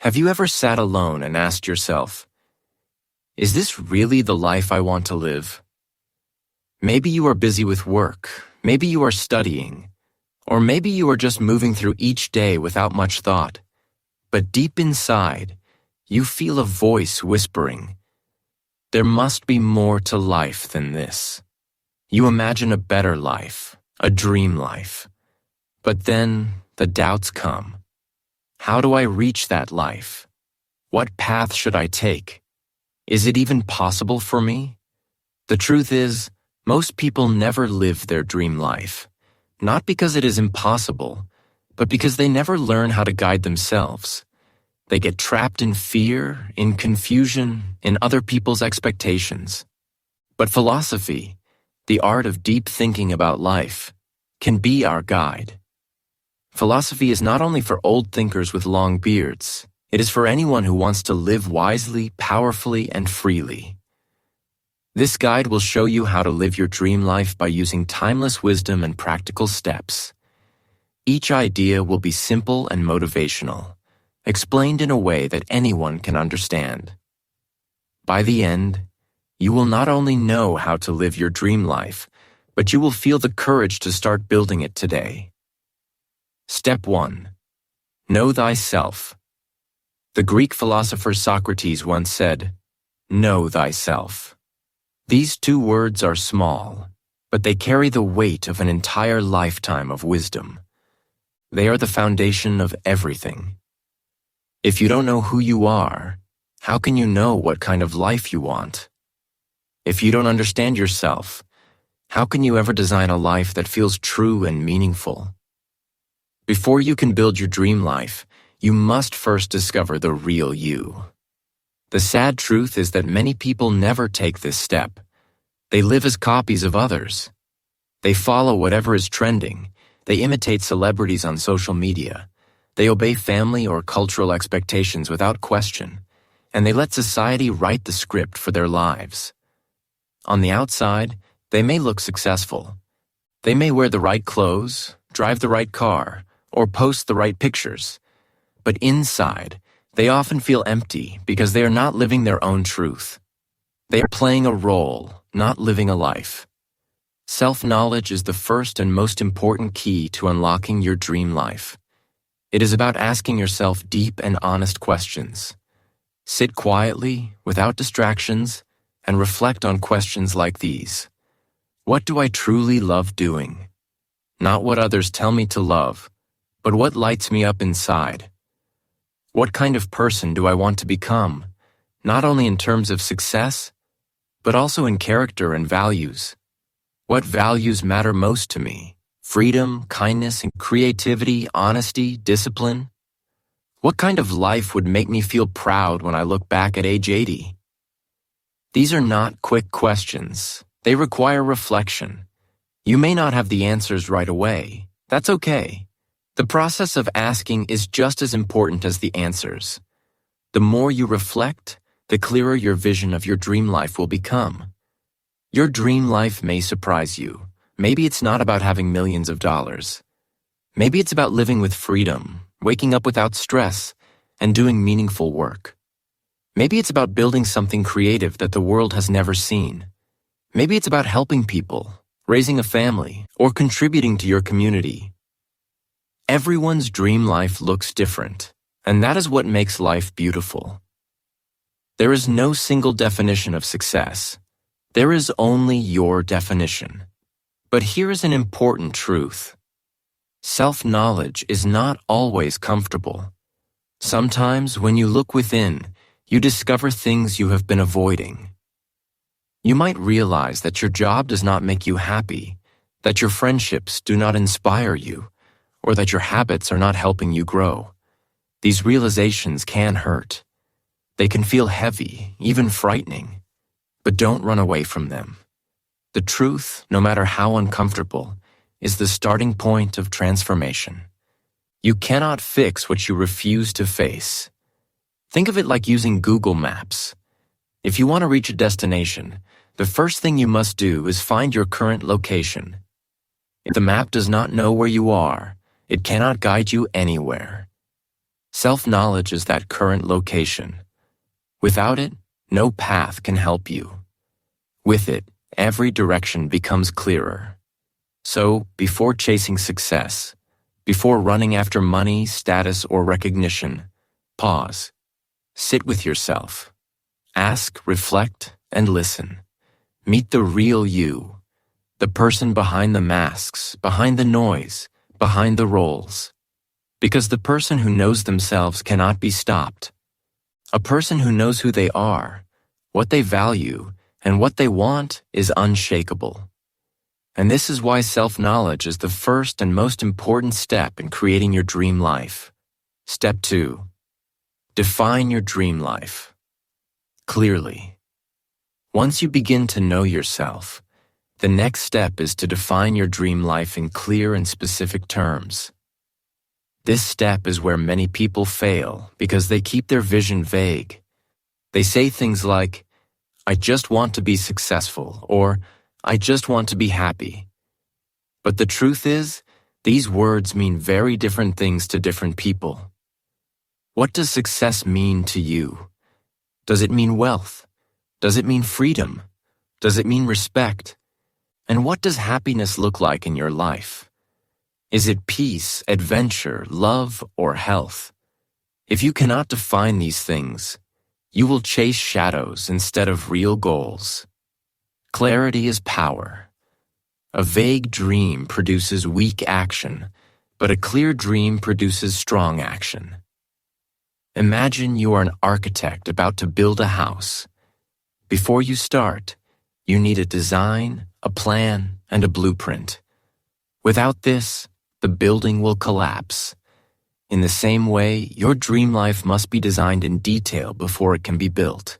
Have you ever sat alone and asked yourself, is this really the life I want to live? Maybe you are busy with work, maybe you are studying, or maybe you are just moving through each day without much thought. But deep inside, you feel a voice whispering, there must be more to life than this. You imagine a better life, a dream life. But then the doubts come. How do I reach that life? What path should I take? Is it even possible for me? The truth is, most people never live their dream life, not because it is impossible, but because they never learn how to guide themselves. They get trapped in fear, in confusion, in other people's expectations. But philosophy, the art of deep thinking about life, can be our guide. Philosophy is not only for old thinkers with long beards, it is for anyone who wants to live wisely, powerfully, and freely. This guide will show you how to live your dream life by using timeless wisdom and practical steps. Each idea will be simple and motivational, explained in a way that anyone can understand. By the end, you will not only know how to live your dream life, but you will feel the courage to start building it today. Step 1. Know thyself. The Greek philosopher Socrates once said, "Know thyself." These two words are small, but they carry the weight of an entire lifetime of wisdom. They are the foundation of everything. If you don't know who you are, how can you know what kind of life you want? If you don't understand yourself, how can you ever design a life that feels true and meaningful? Before you can build your dream life, you must first discover the real you. The sad truth is that many people never take this step. They live as copies of others. They follow whatever is trending. They imitate celebrities on social media. They obey family or cultural expectations without question, and they let society write the script for their lives. On the outside, they may look successful. They may wear the right clothes, drive the right car, or post the right pictures. But inside, they often feel empty because they are not living their own truth. They are playing a role, not living a life. Self-knowledge is the first and most important key to unlocking your dream life. It is about asking yourself deep and honest questions. Sit quietly, without distractions, and reflect on questions like these. What do I truly love doing? Not what others tell me to love, but what lights me up inside. What kind of person do I want to become, not only in terms of success, but also in character and values? What values matter most to me? Freedom, kindness, and creativity, honesty, discipline? What kind of life would make me feel proud when I look back at age 80? These are not quick questions. They require reflection. You may not have the answers right away. That's okay. The process of asking is just as important as the answers. The more you reflect, the clearer your vision of your dream life will become. Your dream life may surprise you. Maybe it's not about having millions of dollars. Maybe it's about living with freedom, waking up without stress, and doing meaningful work. Maybe it's about building something creative that the world has never seen. Maybe it's about helping people, raising a family, or contributing to your community. Everyone's dream life looks different, and that is what makes life beautiful. There is no single definition of success. There is only your definition. But here is an important truth. Self-knowledge is not always comfortable. Sometimes when you look within, you discover things you have been avoiding. You might realize that your job does not make you happy, that your friendships do not inspire you, or that your habits are not helping you grow. These realizations can hurt. They can feel heavy, even frightening. But don't run away from them. The truth, no matter how uncomfortable, is the starting point of transformation. You cannot fix what you refuse to face. Think of it like using Google Maps. If you want to reach a destination, the first thing you must do is find your current location. If the map does not know where you are, it cannot guide you anywhere. Self-knowledge is that current location. Without it, no path can help you. With it, every direction becomes clearer. So, before chasing success, before running after money, status, or recognition, pause. Sit with yourself. Ask, reflect, and listen. Meet the real you, the person behind the masks, behind the noise, behind the roles. Because the person who knows themselves cannot be stopped. A person who knows who they are, what they value, and what they want is unshakable. And this is why self-knowledge is the first and most important step in creating your dream life. Step 2. Define your dream life. Clearly. Once you begin to know yourself, the next step is to define your dream life in clear and specific terms. This step is where many people fail because they keep their vision vague. They say things like, "I just want to be successful," or "I just want to be happy." But the truth is, these words mean very different things to different people. What does success mean to you? Does it mean wealth? Does it mean freedom? Does it mean respect? And what does happiness look like in your life? Is it peace, adventure, love, or health? If you cannot define these things, you will chase shadows instead of real goals. Clarity is power. A vague dream produces weak action, but a clear dream produces strong action. Imagine you are an architect about to build a house. Before you start, you need a design, a plan, and a blueprint. Without this, the building will collapse. In the same way, your dream life must be designed in detail before it can be built.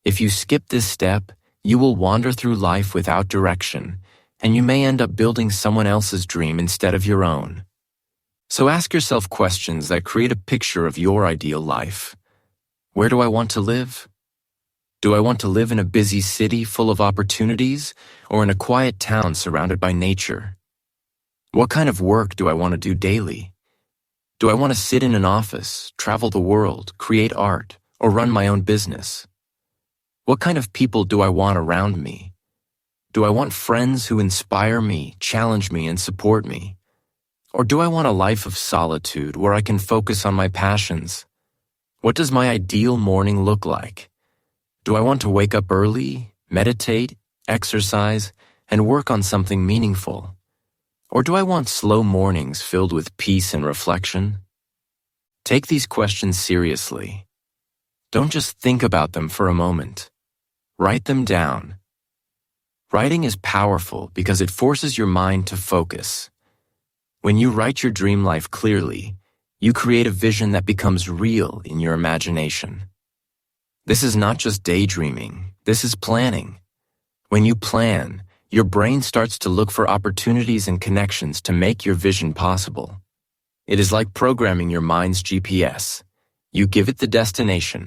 If you skip this step, you will wander through life without direction, and you may end up building someone else's dream instead of your own. So ask yourself questions that create a picture of your ideal life. Where do I want to live? Do I want to live in a busy city full of opportunities, or in a quiet town surrounded by nature? What kind of work do I want to do daily? Do I want to sit in an office, travel the world, create art, or run my own business? What kind of people do I want around me? Do I want friends who inspire me, challenge me, and support me? Or do I want a life of solitude where I can focus on my passions? What does my ideal morning look like? Do I want to wake up early, meditate, exercise, and work on something meaningful? Or do I want slow mornings filled with peace and reflection? Take these questions seriously. Don't just think about them for a moment. Write them down. Writing is powerful because it forces your mind to focus. When you write your dream life clearly, you create a vision that becomes real in your imagination. This is not just daydreaming, this is planning. When you plan, your brain starts to look for opportunities and connections to make your vision possible. It is like programming your mind's GPS. You give it the destination,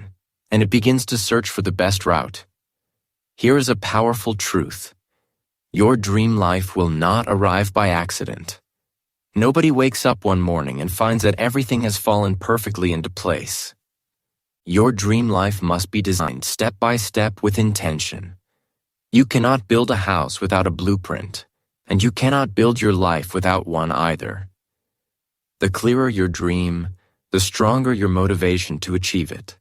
and it begins to search for the best route. Here is a powerful truth. Your dream life will not arrive by accident. Nobody wakes up one morning and finds that everything has fallen perfectly into place. Your dream life must be designed step by step with intention. You cannot build a house without a blueprint, and you cannot build your life without one either. The clearer your dream, the stronger your motivation to achieve it.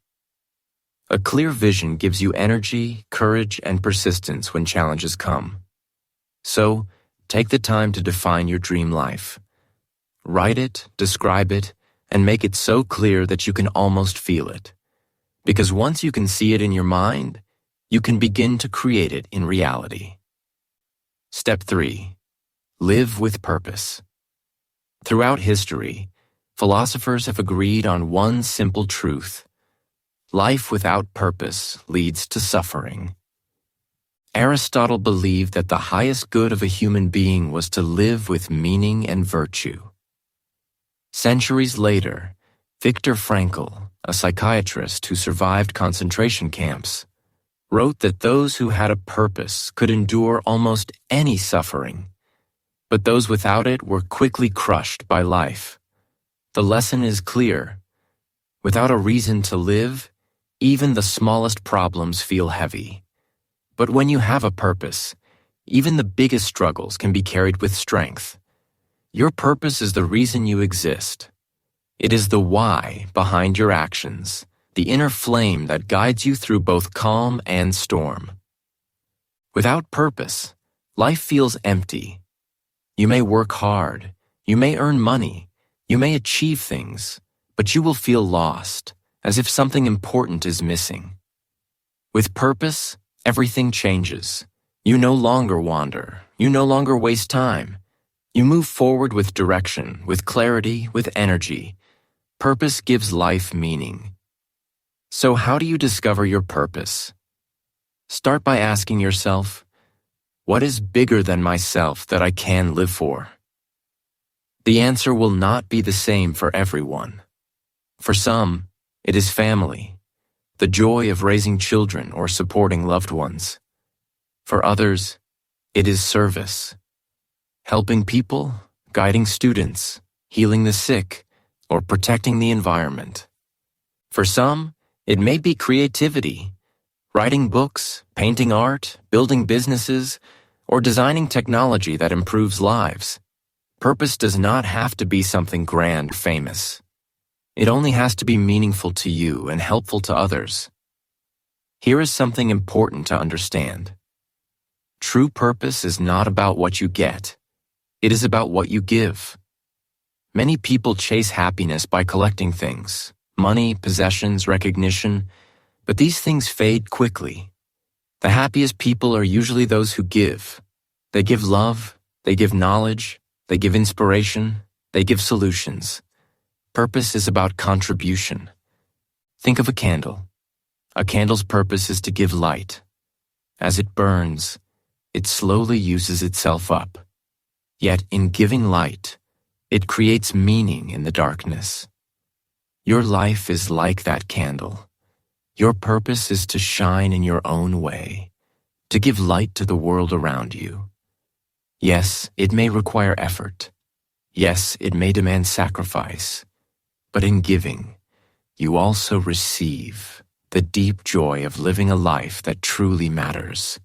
A clear vision gives you energy, courage, and persistence when challenges come. So, take the time to define your dream life. Write it, describe it, and make it so clear that you can almost feel it. Because once you can see it in your mind, you can begin to create it in reality. Step 3. Live with purpose. Throughout history, philosophers have agreed on one simple truth. Life without purpose leads to suffering. Aristotle believed that the highest good of a human being was to live with meaning and virtue. Centuries later, Viktor Frankl, a psychiatrist who survived concentration camps, wrote that those who had a purpose could endure almost any suffering, but those without it were quickly crushed by life. The lesson is clear. Without a reason to live, even the smallest problems feel heavy. But when you have a purpose, even the biggest struggles can be carried with strength. Your purpose is the reason you exist. It is the why behind your actions, the inner flame that guides you through both calm and storm. Without purpose, life feels empty. You may work hard, you may earn money, you may achieve things, but you will feel lost, as if something important is missing. With purpose, everything changes. You no longer wander, you no longer waste time. You move forward with direction, with clarity, with energy. Purpose gives life meaning. So how do you discover your purpose? Start by asking yourself, what is bigger than myself that I can live for? The answer will not be the same for everyone. For some, it is family, the joy of raising children or supporting loved ones. For others, it is service, helping people, guiding students, healing the sick, or protecting the environment. For some, it may be creativity, writing books, painting art, building businesses, or designing technology that improves lives. Purpose does not have to be something grand or famous. It only has to be meaningful to you and helpful to others. Here is something important to understand. True purpose is not about what you get. It is about what you give. Many people chase happiness by collecting things, money, possessions, recognition, but these things fade quickly. The happiest people are usually those who give. They give love, they give knowledge, they give inspiration, they give solutions. Purpose is about contribution. Think of a candle. A candle's purpose is to give light. As it burns, it slowly uses itself up. Yet in giving light, it creates meaning in the darkness. Your life is like that candle. Your purpose is to shine in your own way, to give light to the world around you. Yes, it may require effort. Yes, it may demand sacrifice. But in giving, you also receive the deep joy of living a life that truly matters.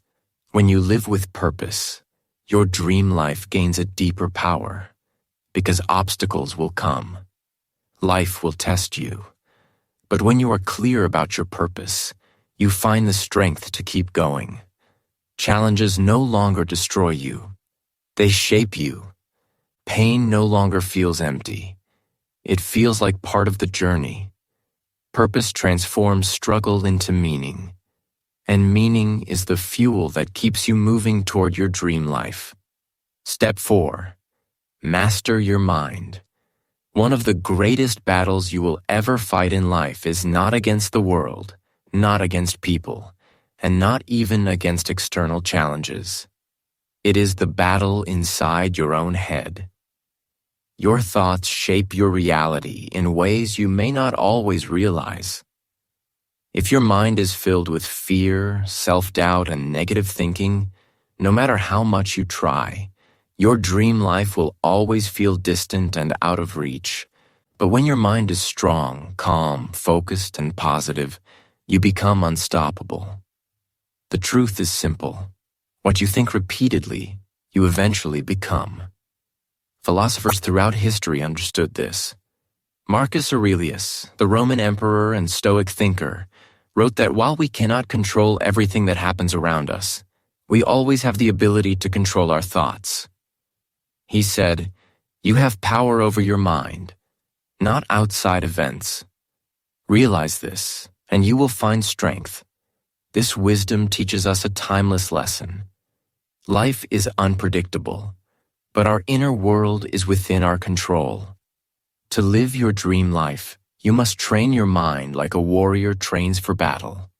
When you live with purpose, your dream life gains a deeper power, because obstacles will come. Life will test you. But when you are clear about your purpose, you find the strength to keep going. Challenges no longer destroy you. They shape you. Pain no longer feels empty. It feels like part of the journey. Purpose transforms struggle into meaning. And meaning is the fuel that keeps you moving toward your dream life. Step 4. Master your mind. One of the greatest battles you will ever fight in life is not against the world, not against people, and not even against external challenges. It is the battle inside your own head. Your thoughts shape your reality in ways you may not always realize. If your mind is filled with fear, self-doubt, and negative thinking, no matter how much you try, your dream life will always feel distant and out of reach. But when your mind is strong, calm, focused, and positive, you become unstoppable. The truth is simple. What you think repeatedly, you eventually become. Philosophers throughout history understood this. Marcus Aurelius, the Roman emperor and Stoic thinker, wrote that while we cannot control everything that happens around us, we always have the ability to control our thoughts. He said, "You have power over your mind, not outside events. Realize this, and you will find strength." This wisdom teaches us a timeless lesson. Life is unpredictable, but our inner world is within our control. To live your dream life, you must train your mind like a warrior trains for battle.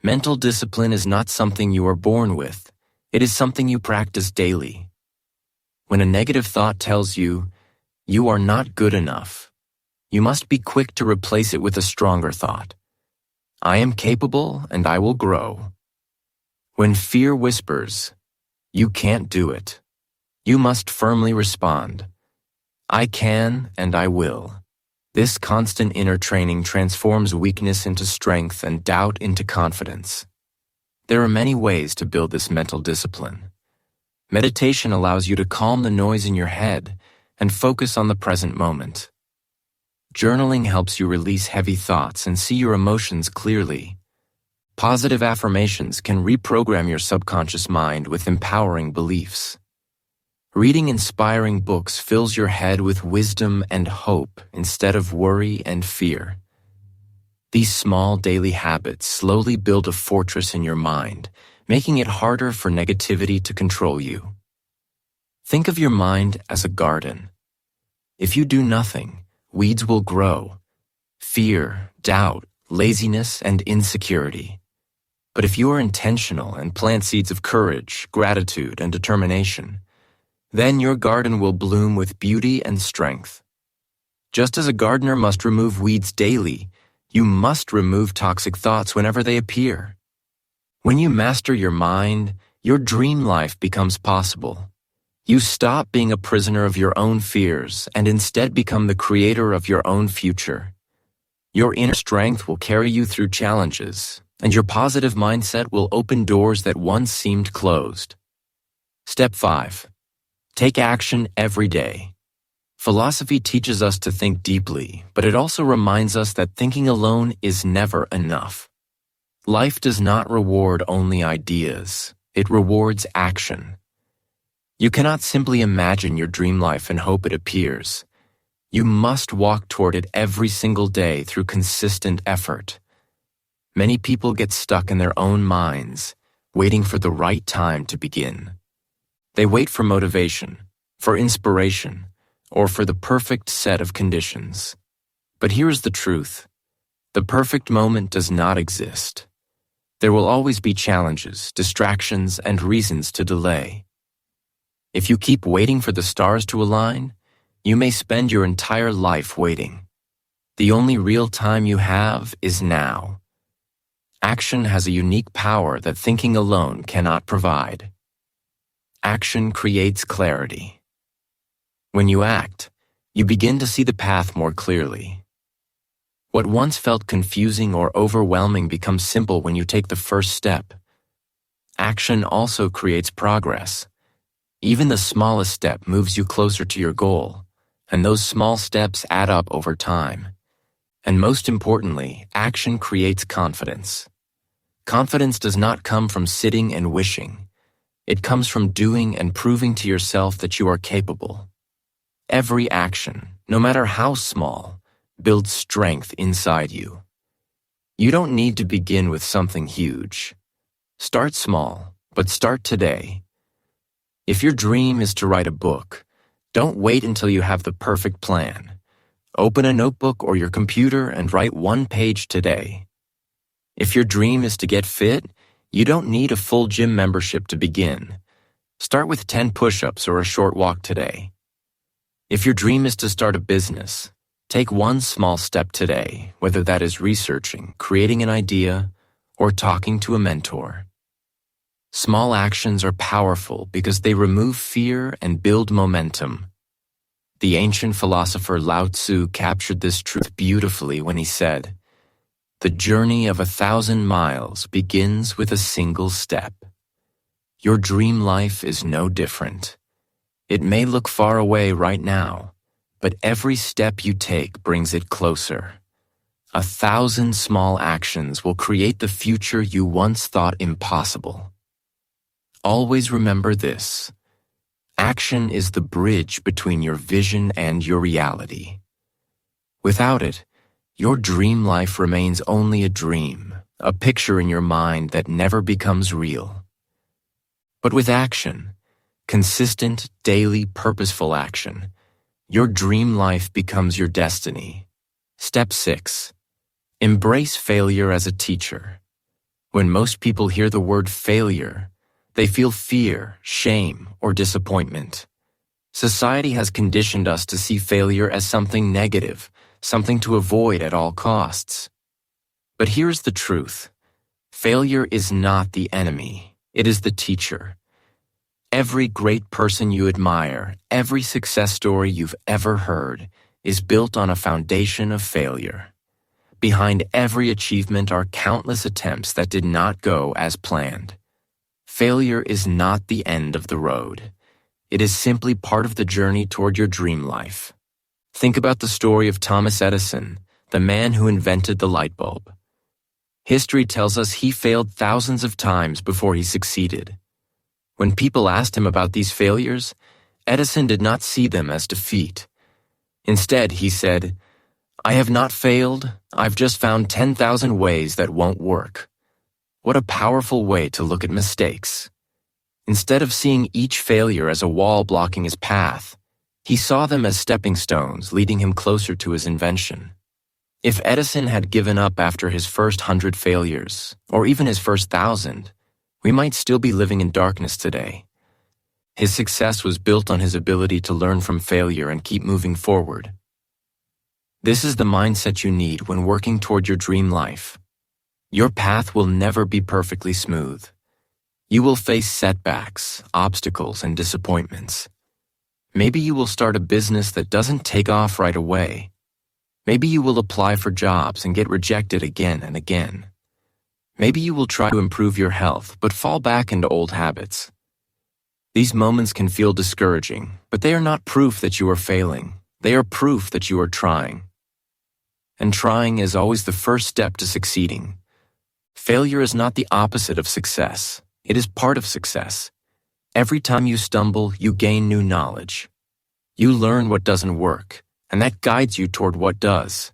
Mental discipline is not something you are born with. It is something you practice daily. When a negative thought tells you, "You are not good enough," you must be quick to replace it with a stronger thought. "I am capable and I will grow." When fear whispers, "You can't do it," you must firmly respond, "I can and I will." This constant inner training transforms weakness into strength and doubt into confidence. There are many ways to build this mental discipline. Meditation allows you to calm the noise in your head and focus on the present moment. Journaling helps you release heavy thoughts and see your emotions clearly. Positive affirmations can reprogram your subconscious mind with empowering beliefs. Reading inspiring books fills your head with wisdom and hope instead of worry and fear. These small daily habits slowly build a fortress in your mind, making it harder for negativity to control you. Think of your mind as a garden. If you do nothing, weeds will grow. Fear, doubt, laziness, and insecurity. But if you are intentional and plant seeds of courage, gratitude, and determination, then your garden will bloom with beauty and strength. Just as a gardener must remove weeds daily, you must remove toxic thoughts whenever they appear. When you master your mind, your dream life becomes possible. You stop being a prisoner of your own fears and instead become the creator of your own future. Your inner strength will carry you through challenges, and your positive mindset will open doors that once seemed closed. Step 5. Take action every day. Philosophy teaches us to think deeply, but it also reminds us that thinking alone is never enough. Life does not reward only ideas, it rewards action. You cannot simply imagine your dream life and hope it appears. You must walk toward it every single day through consistent effort. Many people get stuck in their own minds, waiting for the right time to begin. They wait for motivation, for inspiration, or for the perfect set of conditions. But here's the truth. The perfect moment does not exist. There will always be challenges, distractions, and reasons to delay. If you keep waiting for the stars to align, you may spend your entire life waiting. The only real time you have is now. Action has a unique power that thinking alone cannot provide. Action creates clarity. When you act, you begin to see the path more clearly. What once felt confusing or overwhelming becomes simple when you take the first step. Action also creates progress. Even the smallest step moves you closer to your goal, and those small steps add up over time. And most importantly, action creates confidence. Confidence does not come from sitting and wishing. It comes from doing and proving to yourself that you are capable. Every action, no matter how small, builds strength inside you. You don't need to begin with something huge. Start small, but start today. If your dream is to write a book, don't wait until you have the perfect plan. Open a notebook or your computer and write one page today. If your dream is to get fit, you don't need a full gym membership to begin. Start with 10 push-ups or a short walk today. If your dream is to start a business, take one small step today, whether that is researching, creating an idea, or talking to a mentor. Small actions are powerful because they remove fear and build momentum. The ancient philosopher Lao Tzu captured this truth beautifully when he said, "The journey of 1,000 miles begins with a single step." Your dream life is no different. It may look far away right now, but every step you take brings it closer. 1,000 small actions will create the future you once thought impossible. Always remember this. Action is the bridge between your vision and your reality. Without it, your dream life remains only a dream, a picture in your mind that never becomes real. But with action, consistent, daily, purposeful action, your dream life becomes your destiny. Step 6. Embrace failure as a teacher. When most people hear the word failure, they feel fear, shame, or disappointment. Society has conditioned us to see failure as something negative, something to avoid at all costs. But here's the truth. Failure is not the enemy, it is the teacher. Every great person you admire, every success story you've ever heard, is built on a foundation of failure. Behind every achievement are countless attempts that did not go as planned. Failure is not the end of the road. It is simply part of the journey toward your dream life. Think about the story of Thomas Edison, the man who invented the light bulb. History tells us he failed thousands of times before he succeeded. When people asked him about these failures, Edison did not see them as defeat. Instead, he said, "I have not failed, I've just found 10,000 ways that won't work." What a powerful way to look at mistakes. Instead of seeing each failure as a wall blocking his path, he saw them as stepping stones leading him closer to his invention. If Edison had given up after his first 100 failures, or even his first 1,000, we might still be living in darkness today. His success was built on his ability to learn from failure and keep moving forward. This is the mindset you need when working toward your dream life. Your path will never be perfectly smooth. You will face setbacks, obstacles, and disappointments. Maybe you will start a business that doesn't take off right away. Maybe you will apply for jobs and get rejected again and again. Maybe you will try to improve your health but fall back into old habits. These moments can feel discouraging, but they are not proof that you are failing. They are proof that you are trying. And trying is always the first step to succeeding. Failure is not the opposite of success. It is part of success. Every time you stumble, you gain new knowledge. You learn what doesn't work, and that guides you toward what does.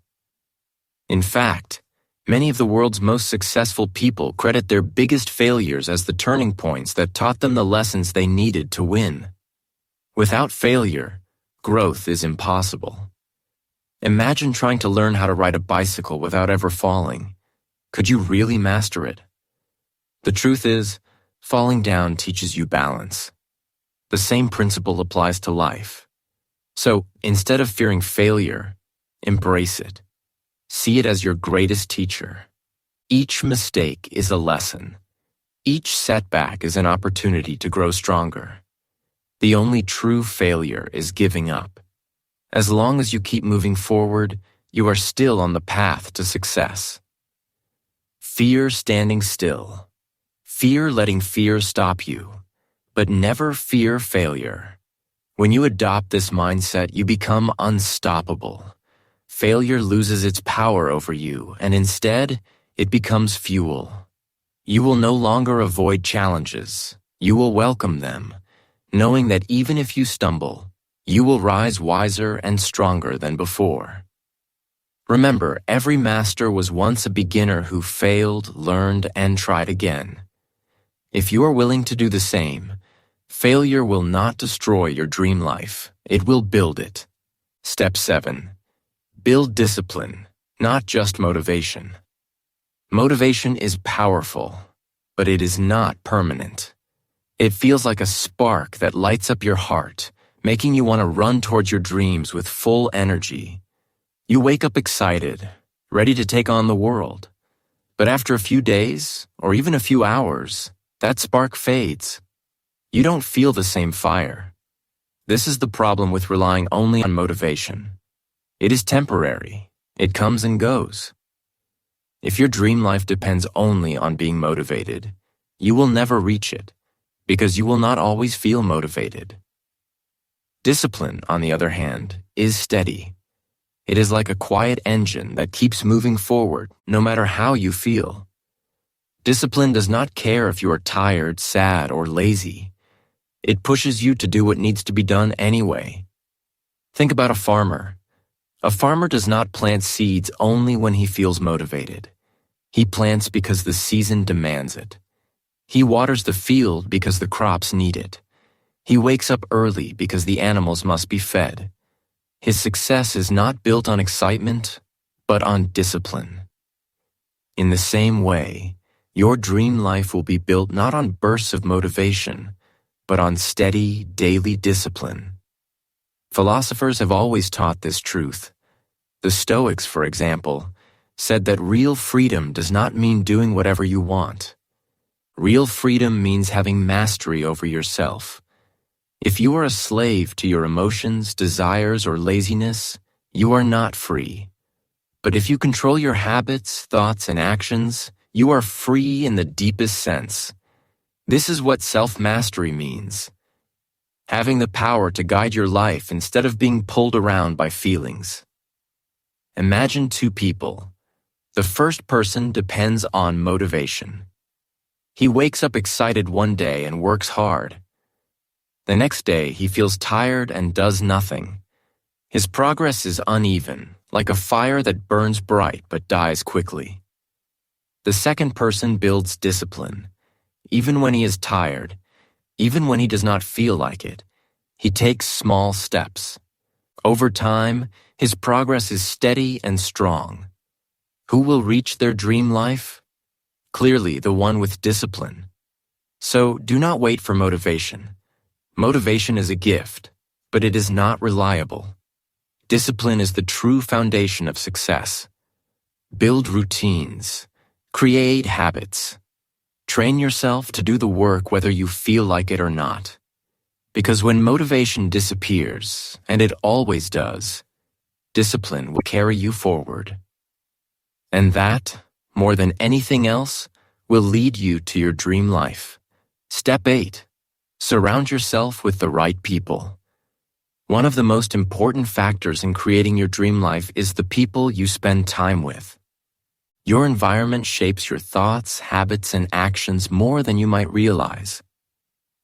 In fact, many of the world's most successful people credit their biggest failures as the turning points that taught them the lessons they needed to win. Without failure, growth is impossible. Imagine trying to learn how to ride a bicycle without ever falling. Could you really master it? The truth is, falling down teaches you balance. The same principle applies to life. So, instead of fearing failure, embrace it. See it as your greatest teacher. Each mistake is a lesson. Each setback is an opportunity to grow stronger. The only true failure is giving up. As long as you keep moving forward, you are still on the path to success. Fear standing still. Fear letting fear stop you. But never fear failure. When you adopt this mindset, you become unstoppable. Failure loses its power over you, and instead, it becomes fuel. You will no longer avoid challenges. You will welcome them, knowing that even if you stumble, you will rise wiser and stronger than before. Remember, every master was once a beginner who failed, learned, and tried again. If you are willing to do the same, failure will not destroy your dream life. It will build it. Step 7. Build discipline, not just motivation. Motivation is powerful, but it is not permanent. It feels like a spark that lights up your heart, making you want to run towards your dreams with full energy. You wake up excited, ready to take on the world. But after a few days, or even a few hours, that spark fades. You don't feel the same fire. This is the problem with relying only on motivation. It is temporary. It comes and goes. If your dream life depends only on being motivated, you will never reach it, because you will not always feel motivated. Discipline, on the other hand, is steady. It is like a quiet engine that keeps moving forward, no matter how you feel. Discipline does not care if you are tired, sad, or lazy. It pushes you to do what needs to be done anyway. Think about a farmer. A farmer does not plant seeds only when he feels motivated. He plants because the season demands it. He waters the field because the crops need it. He wakes up early because the animals must be fed. His success is not built on excitement, but on discipline. In the same way, your dream life will be built not on bursts of motivation, but on steady, daily discipline. Philosophers have always taught this truth. The Stoics, for example, said that real freedom does not mean doing whatever you want. Real freedom means having mastery over yourself. If you are a slave to your emotions, desires, or laziness, You are not free. But if you control your habits, thoughts, and actions, you are free in the deepest sense. This is what self-mastery means. Having the power to guide your life instead of being pulled around by feelings. Imagine two people. The first person depends on motivation. He wakes up excited one day and works hard. The next day, he feels tired and does nothing. His progress is uneven, like a fire that burns bright but dies quickly. The second person builds discipline. Even when he is tired, even when he does not feel like it, he takes small steps. Over time, his progress is steady and strong. Who will reach their dream life? Clearly, the one with discipline. So, do not wait for motivation. Motivation is a gift, but it is not reliable. Discipline is the true foundation of success. Build routines. Create habits. Train yourself to do the work whether you feel like it or not. Because when motivation disappears, and it always does, discipline will carry you forward. And that, more than anything else, will lead you to your dream life. Step 8. Surround yourself with the right people. One of the most important factors in creating your dream life is the people you spend time with. Your environment shapes your thoughts, habits, and actions more than you might realize.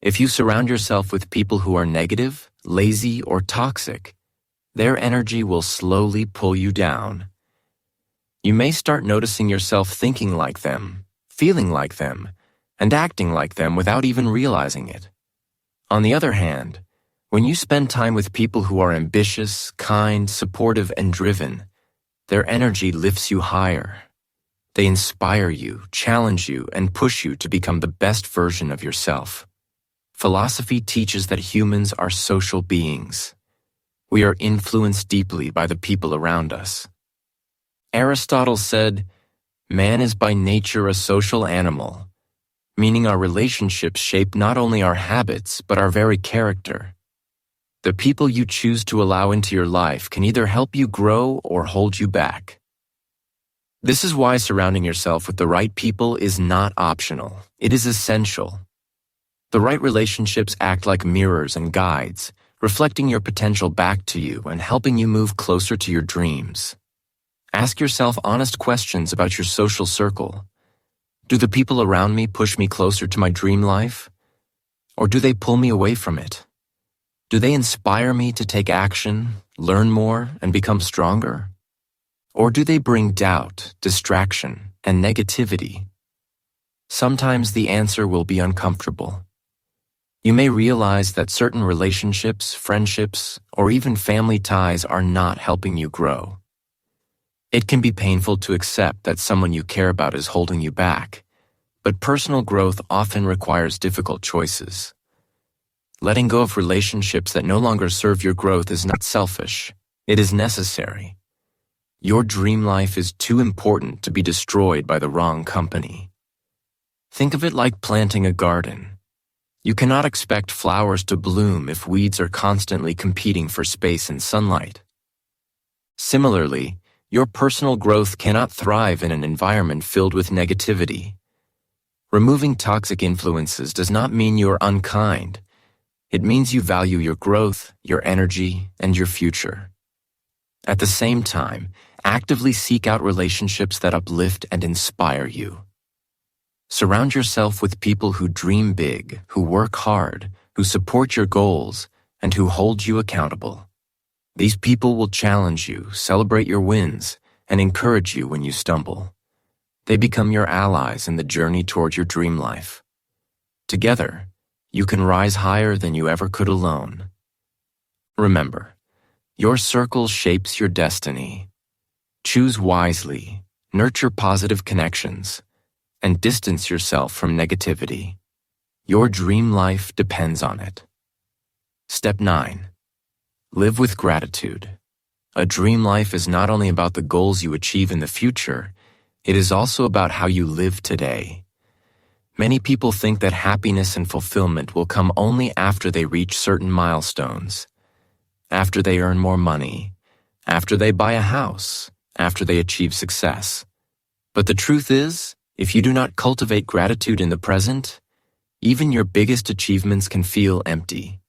If you surround yourself with people who are negative, lazy, or toxic, their energy will slowly pull you down. You may start noticing yourself thinking like them, feeling like them, and acting like them without even realizing it. On the other hand, when you spend time with people who are ambitious, kind, supportive, and driven, their energy lifts you higher. They inspire you, challenge you, and push you to become the best version of yourself. Philosophy teaches that humans are social beings. We are influenced deeply by the people around us. Aristotle said, "Man is by nature a social animal," meaning our relationships shape not only our habits, but our very character. The people you choose to allow into your life can either help you grow or hold you back. This is why surrounding yourself with the right people is not optional. It is essential. The right relationships act like mirrors and guides, reflecting your potential back to you and helping you move closer to your dreams. Ask yourself honest questions about your social circle. Do the people around me push me closer to my dream life? Or do they pull me away from it? Do they inspire me to take action, learn more, and become stronger? Or do they bring doubt, distraction, and negativity? Sometimes the answer will be uncomfortable. You may realize that certain relationships, friendships, or even family ties are not helping you grow. It can be painful to accept that someone you care about is holding you back, but personal growth often requires difficult choices. Letting go of relationships that no longer serve your growth is not selfish. It is necessary. Your dream life is too important to be destroyed by the wrong company. Think of it like planting a garden. You cannot expect flowers to bloom if weeds are constantly competing for space and sunlight. Similarly, your personal growth cannot thrive in an environment filled with negativity. Removing toxic influences does not mean you are unkind. It means you value your growth, your energy, and your future. At the same time, actively seek out relationships that uplift and inspire you. Surround yourself with people who dream big, who work hard, who support your goals, and who hold you accountable. These people will challenge you, celebrate your wins, and encourage you when you stumble. They become your allies in the journey toward your dream life. Together, you can rise higher than you ever could alone. Remember, your circle shapes your destiny. Choose wisely, nurture positive connections, and distance yourself from negativity. Your dream life depends on it. Step 9. Live with gratitude. A dream life is not only about the goals you achieve in the future, it is also about how you live today. Many people think that happiness and fulfillment will come only after they reach certain milestones, after they earn more money, after they buy a house, after they achieve success. But the truth is, if you do not cultivate gratitude in the present, even your biggest achievements can feel empty.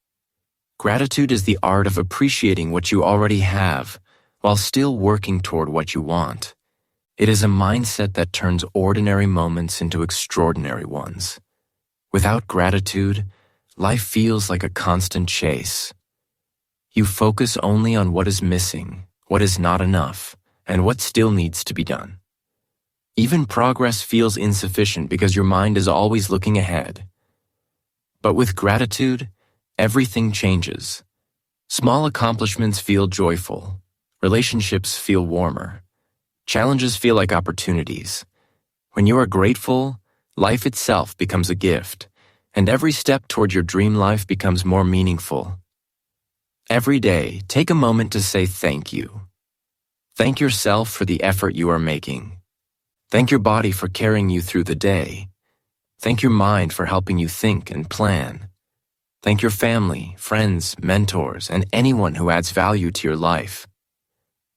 Gratitude is the art of appreciating what you already have while still working toward what you want. It is a mindset that turns ordinary moments into extraordinary ones. Without gratitude, life feels like a constant chase. You focus only on what is missing, what is not enough, and what still needs to be done. Even progress feels insufficient because your mind is always looking ahead. But with gratitude, everything changes. Small accomplishments feel joyful. Relationships feel warmer. Challenges feel like opportunities. When you are grateful, life itself becomes a gift, and every step toward your dream life becomes more meaningful. Every day, take a moment to say thank you. Thank yourself for the effort you are making. Thank your body for carrying you through the day. Thank your mind for helping you think and plan. Thank your family, friends, mentors, and anyone who adds value to your life.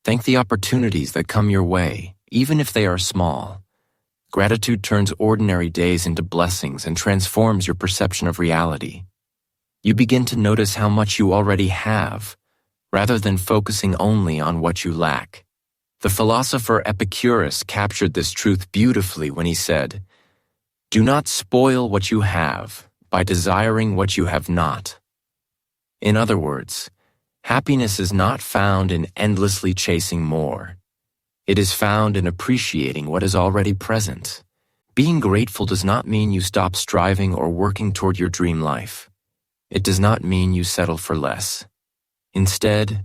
Thank the opportunities that come your way, even if they are small. Gratitude turns ordinary days into blessings and transforms your perception of reality. You begin to notice how much you already have, rather than focusing only on what you lack. The philosopher Epicurus captured this truth beautifully when he said, "Do not spoil what you have by desiring what you have not." In other words, happiness is not found in endlessly chasing more. It is found in appreciating what is already present. Being grateful does not mean you stop striving or working toward your dream life. It does not mean you settle for less. Instead,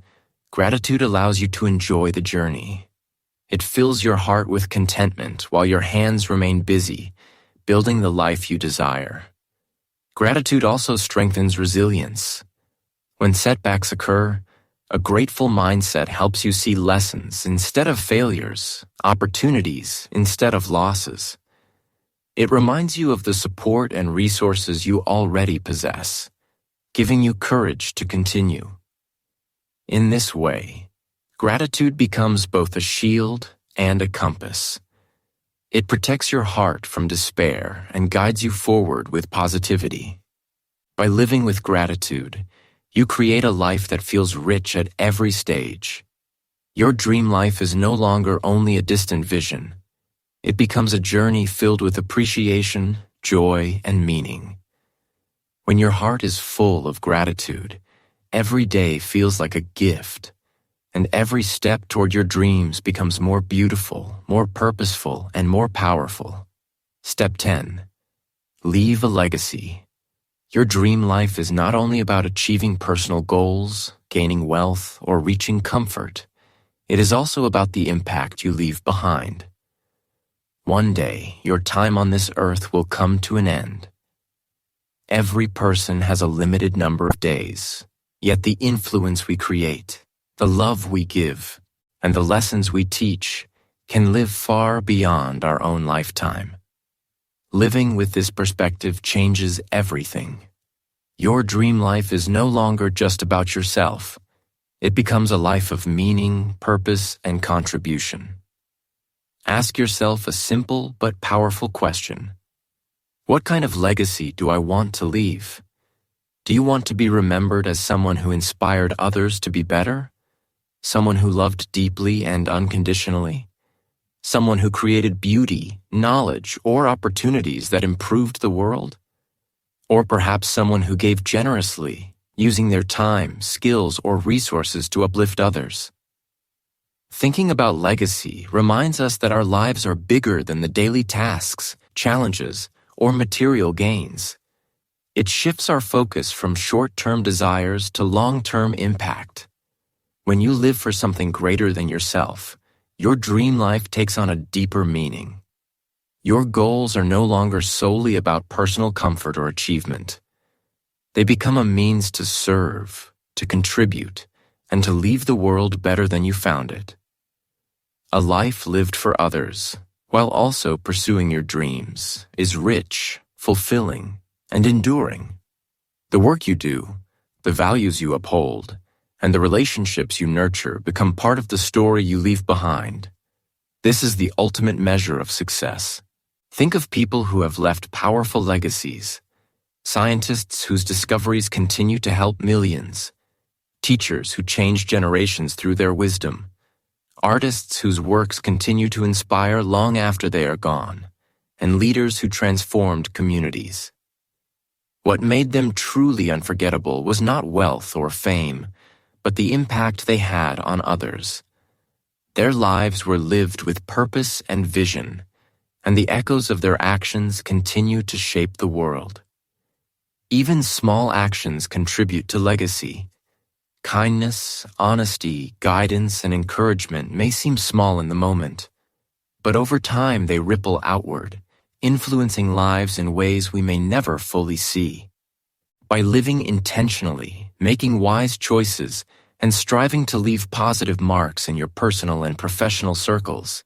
gratitude allows you to enjoy the journey. It fills your heart with contentment while your hands remain busy, building the life you desire. Gratitude also strengthens resilience. When setbacks occur, a grateful mindset helps you see lessons instead of failures, opportunities instead of losses. It reminds you of the support and resources you already possess, giving you courage to continue. In this way, gratitude becomes both a shield and a compass. It protects your heart from despair and guides you forward with positivity. By living with gratitude, you create a life that feels rich at every stage. Your dream life is no longer only a distant vision. It becomes a journey filled with appreciation, joy, and meaning. When your heart is full of gratitude, every day feels like a gift, and every step toward your dreams becomes more beautiful, more purposeful, and more powerful. Step 10. Leave a legacy. Your dream life is not only about achieving personal goals, gaining wealth, or reaching comfort. It is also about the impact you leave behind. One day, your time on this earth will come to an end. Every person has a limited number of days, yet the influence we create, the love we give, and the lessons we teach can live far beyond our own lifetime. Living with this perspective changes everything. Your dream life is no longer just about yourself. It becomes a life of meaning, purpose, and contribution. Ask yourself a simple but powerful question. What kind of legacy do I want to leave? Do you want to be remembered as someone who inspired others to be better? Someone who loved deeply and unconditionally? Someone who created beauty, knowledge, or opportunities that improved the world? Or perhaps someone who gave generously, using their time, skills, or resources to uplift others? Thinking about legacy reminds us that our lives are bigger than the daily tasks, challenges, or material gains. It shifts our focus from short-term desires to long-term impact. When you live for something greater than yourself, your dream life takes on a deeper meaning. Your goals are no longer solely about personal comfort or achievement. They become a means to serve, to contribute, and to leave the world better than you found it. A life lived for others, while also pursuing your dreams, is rich, fulfilling, and enduring. The work you do, the values you uphold, and the relationships you nurture become part of the story you leave behind. This is the ultimate measure of success. Think of people who have left powerful legacies. Scientists whose discoveries continue to help millions. Teachers who change generations through their wisdom. Artists whose works continue to inspire long after they are gone. And leaders who transformed communities. What made them truly unforgettable was not wealth or fame, but the impact they had on others. Their lives were lived with purpose and vision, and the echoes of their actions continue to shape the world. Even small actions contribute to legacy. Kindness, honesty, guidance, and encouragement may seem small in the moment, but over time they ripple outward, influencing lives in ways we may never fully see. By living intentionally, making wise choices, and striving to leave positive marks in your personal and professional circles,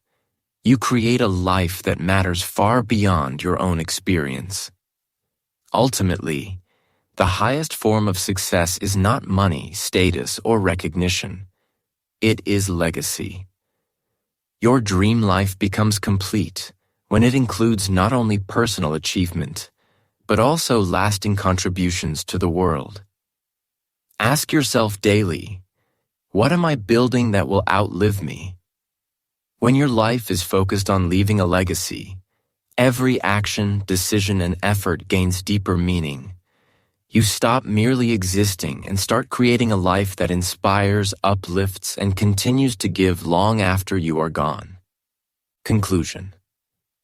you create a life that matters far beyond your own experience. Ultimately, the highest form of success is not money, status, or recognition. It is legacy. Your dream life becomes complete when it includes not only personal achievement, but also lasting contributions to the world. Ask yourself daily, what am I building that will outlive me? When your life is focused on leaving a legacy, every action, decision, and effort gains deeper meaning. You stop merely existing and start creating a life that inspires, uplifts, and continues to give long after you are gone. Conclusion.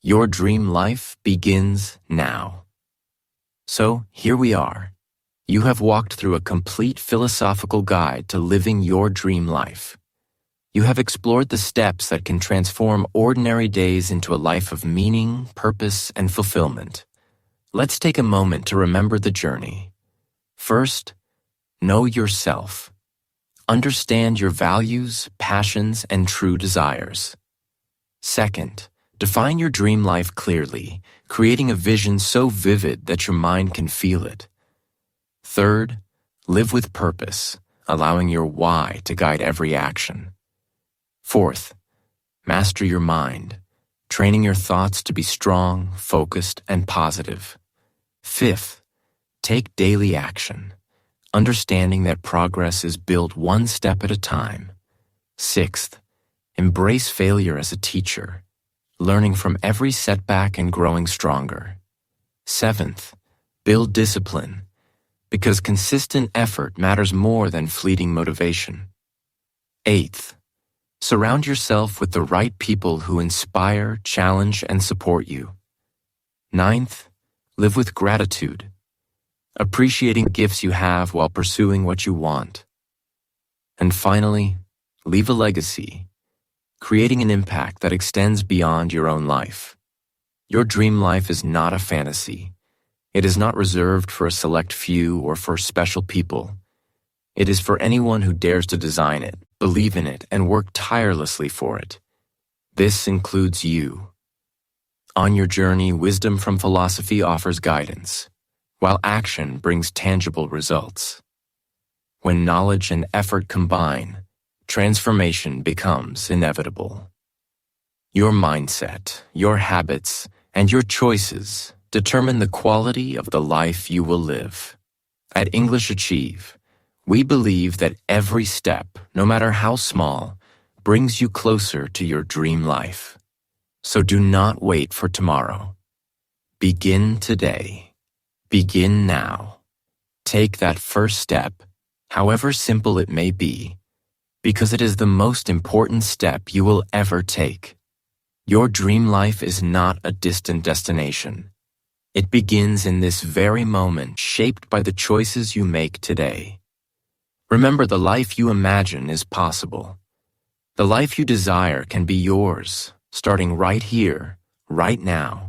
Your dream life begins now. So, here we are. You have walked through a complete philosophical guide to living your dream life. You have explored the steps that can transform ordinary days into a life of meaning, purpose, and fulfillment. Let's take a moment to remember the journey. First, know yourself. Understand your values, passions, and true desires. Second, define your dream life clearly, creating a vision so vivid that your mind can feel it. Third, live with purpose, allowing your why to guide every action. Fourth, master your mind, training your thoughts to be strong, focused, and positive. Fifth, take daily action, understanding that progress is built one step at a time. Sixth, embrace failure as a teacher, learning from every setback and growing stronger. Seventh, build discipline, because consistent effort matters more than fleeting motivation. Eighth, surround yourself with the right people who inspire, challenge, and support you. Ninth, live with gratitude, appreciating the gifts you have while pursuing what you want. And finally, leave a legacy, creating an impact that extends beyond your own life. Your dream life is not a fantasy. It is not reserved for a select few or for special people. It is for anyone who dares to design it, believe in it, and work tirelessly for it. This includes you. On your journey, wisdom from philosophy offers guidance, while action brings tangible results. When knowledge and effort combine, transformation becomes inevitable. Your mindset, your habits, and your choices determine the quality of the life you will live. At English Achieve, we believe that every step, no matter how small, brings you closer to your dream life. So do not wait for tomorrow. Begin today. Begin now. Take that first step, however simple it may be, because it is the most important step you will ever take. Your dream life is not a distant destination. It begins in this very moment, shaped by the choices you make today. Remember, the life you imagine is possible. The life you desire can be yours, starting right here, right now.